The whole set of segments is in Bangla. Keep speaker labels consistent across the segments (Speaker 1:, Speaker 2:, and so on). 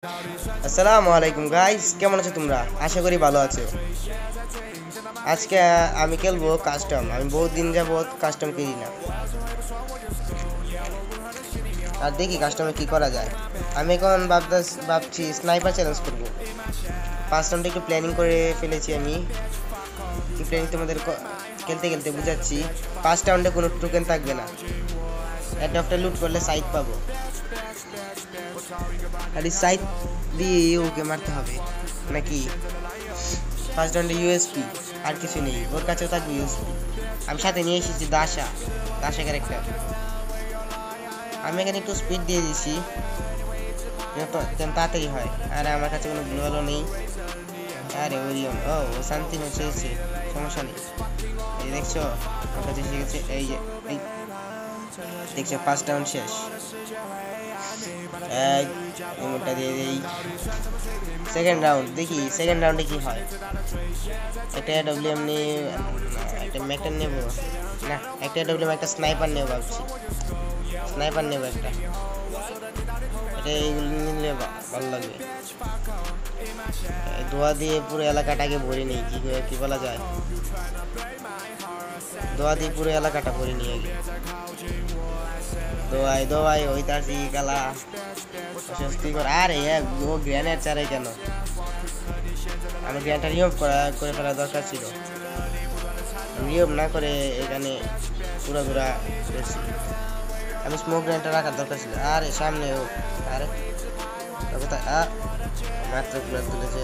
Speaker 1: আসসালামু আলাইকুম গাইস, কেমন আছো তোমরা? আশা করি ভালো আছো। আজকে আমি খেলবো কাস্টম। আমি বহুত দিন যাবত কাস্টম খেলি না, আর দেখি কাস্টমে কি করা যায়। আমি এখন ভাবছি স্নাইপার চ্যালেঞ্জ করবো। 5 রাউন্ডে একটু প্ল্যানিং করে ফেলেছি আমি। কি প্ল্যানিং তোমাদের খেলতে খেলতে বুঝাচ্ছি। 5 রাউন্ডে কোনো টোকেন থাকবে না। একটা লুট করলে সাইড পাবো, আর এই সাইড দিয়ে ওকে মারতে হবে নাকি। 5 রাউন্ডে ইউএসপি, আর কিছু নেই। ওর কাছেও থাকবে ইউএসপি। আমি সাথে নিয়ে এসেছি দাসা ক্যারেক্টার। আমি এখানে একটু স্পিড দিয়ে দিয়েছি যেন তাড়াতাড়ি হয়। আর আমার কাছে কোনো গ্লোয়ালও নেই। আরে ওরিয়ন, ও শান্তি চেয়েছে, সমস্যা নেই। এই দেখছো আমার কাছে এসে গেছে। এই যে দেখছো 5 রাউন্ড শেষ। রিমোটটা দিয়ে দিই। সেকেন্ড রাউন্ড দেখি, সেকেন্ড রাউন্ডে কি হয়। একটা এডব্লিউএম নিয়ে একটা ম্যাকটেন নেব না, একটা এডব্লিউএম একটা স্নাইপার নেব ভাবছি। স্নাইপার নেব একটা, এটা এইগুলো নিলে ভালো লাগবে। ধোয়া দিয়ে পুরো এলাকাটাকে ভরে নিই। কি বলা যায়, ধোয়া দিয়ে পুরো এলাকাটা ভরে নিই আগে। দোয়াই ওই তারছি গালা অস্বস্তিকর। আরে ও গ্রেনেড চারে কেন? আমার গ্রেনেডটা রিমুভ করে ফেলা দরকার ছিল। রিমুভ না করে এখানে পুরো দেখছি। আমি স্মোক গ্রেনেডটা রাখার দরকার ছিল। আরে সামনে ও, আরে কোথায়? মাত্র প্লেয়ার তুলেছে,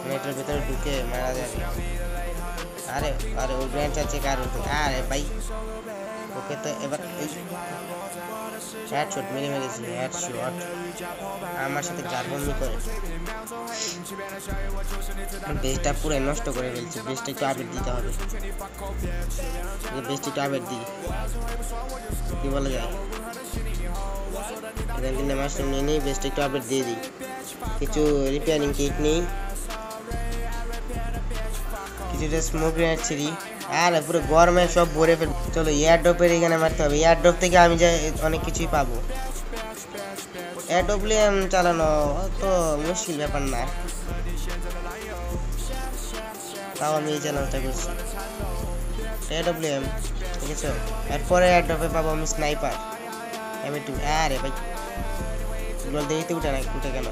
Speaker 1: নেটের ভিতরে ঢুকে মারা যাবে। আরে আরে ও গ্রেনেড চাচ্ছে কার? আরে ভাই, ওকে তো এবার হেডশট মেরেছি। হেডশট আমার সাথে গার্বন্দি করে বেসটা পুরো নষ্ট করে ফেলছে। বেসটা একটু আপডেট দিতে হবে। বেসটা একটু আপডেট দিই, কি বলা যায়। এখানে মাস্টার নিয়ে নিই, বেসটা একটু আপডেট দিয়ে দিই। কিছু রিপেয়ারিং কিট নেই, কিছুটা স্মোক গ্রেনেড ছিড়ি। আর পুরো গরমে সব ভরে ফেল। চলো এয়ার ড্রপের এখানে মারতে হবে। এয়ার ড্রপ থেকে আমি যাই অনেক কিছুই পাবো। এডব্লিউএম চালানো তো মুশকিল ব্যাপার না, তাও আমি এই চ্যালেঞ্জটা করছি। এডব্লিউএম ঠিক আছে। এরপরে এয়ার ড্রপে পাবো আমি স্নাইপার M2। আরে ভাই গুলো দেখতে উঠে কেন?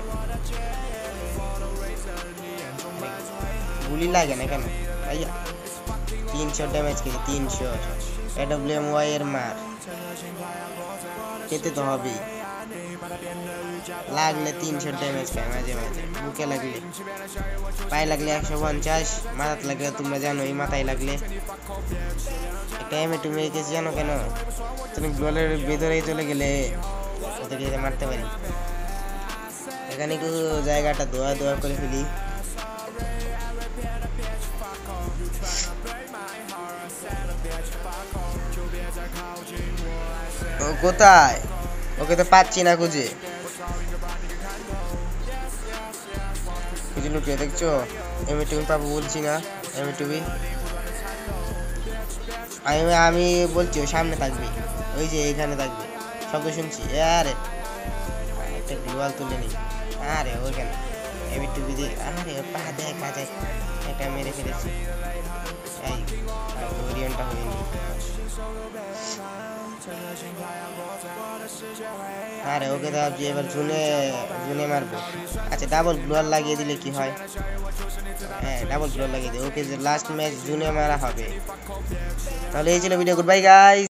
Speaker 1: গুলি লাগে না কেন ভাইয়া? 300 ড্যামেজ খেয়েছি, 300। এডব্লিউএম ওয়াই এর মার খেতে তো হবেই। লাগলে 300 ড্যামেজ খায় মাঝে মাঝে। বুকে লাগলে, পায়ে লাগলে 150, মাথাতে লাগলে তোমরা জানো এই মাথায় লাগলে একটা M2 মেরে গেছি। জানো কেন? তুমি গোলের ভেতরেই চলে গেলে ওদেরকে মারতে পারি। এখানে একটু জায়গাটা দোয়া করে ফেলি। ও কোথায়? ওকে তো পাচ্ছি না খুঁজে। লুকিয়ে দেখছো? M2 পাবো বলছি না? M2 আমি বলছি ও সামনে থাকবে, ওই যে এখানে থাকবে। শব্দ শুনছি। আরে একটা গ্লোয়াল তুলে নি। আরে ওইখানে M2 দিয়ে। আরে পা দেখা যায়, এটা মেরে ফেলেছি। এই ওরিয়নটা হয়নি। আরে ওকে তো ভাবছি এবার জুনে মারবো। আচ্ছা ডাবল গ্লোয়াল লাগিয়ে দিলে কি হয়? হ্যাঁ ডাবল গ্লোয়াল লাগিয়ে দিই। ওকে যে লাস্ট ম্যাচ জুনে মারা হবে। তাহলে এই ছিল ভিডিও। Good bye guys.